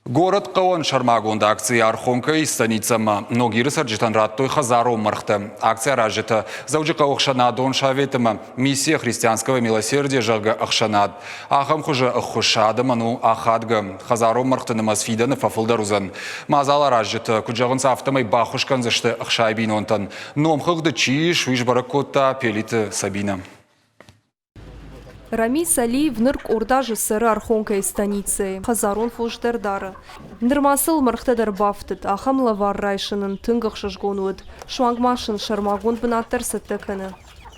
Город Каон Шармагунда акция Архонка и станицама. Многие рысарджитан раттой хазару мархта. Акция ражита. Заужика Охшанадон шаветама. Миссия христианского милосердия жага Ахшанад. Ахам хуже Ахушада ману Ахадга. Хазару мархта намасфида на фафулдарузан. Мазала ражита. Куджаганца автомай бахушкан заште Ахшайбинонтан. Номхагда чиш вишбаракота пелита Сабина. Рамис Алиев нырк урдажы сыры Архонкай станицы. Хазарон фуждардары. Нырмасыл мырхтадар бафтыд. Ахам лавар райшынын тынгах шашгонуд. Шуангмашын шармагон бынаттар сыттыкыны.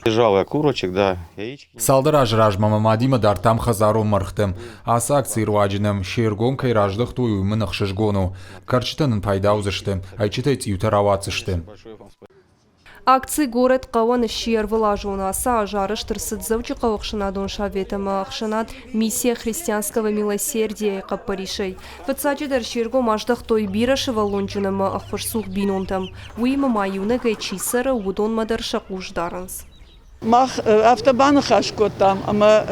Лежал я курочек, да, яички. Салдыраж ражмама мадима дар там хазару мырхтым. Ас акции руаджиным шергонкай раждых туй мынах шашгону. Карчитанын пайда узышты. Айчитай цютаравацышты. Акции город Каон щер вылажуна аса жарыш тырсыд завчика Охшанадон шаветама Ахшанад миссия христианского милосердия капаришей. Вацаджидар щерго маждах той бирашева лончунама ахварсух бинонтам. Уима маюна гайчисара удон мадар шакуждаранс. Мах автобаны хашкотам, ама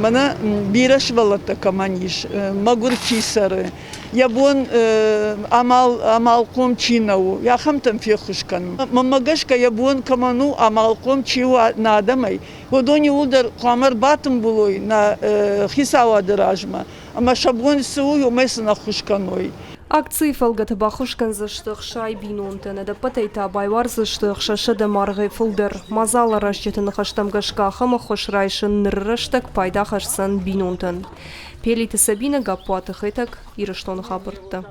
мана бираш валата каманиш, магур чисары. Ябон амалком чинау, я хамтам фехушкан. Мамагашка ябон каману амалком чиу надамай. Водони удар камер батым булой на хисава дражма, ама шабон суу юмесна хушканой. Акции фалгата бахушкан заштых шай бинонтен, да патайта байвар заштых шашада маргай фулдер. Мазала рашчетен хаштамгашка хама хошрайшын нырраштак пайда хашсан бинонтен. Пелиты Сабина гапуаты хайтак ирыштон хабыртты.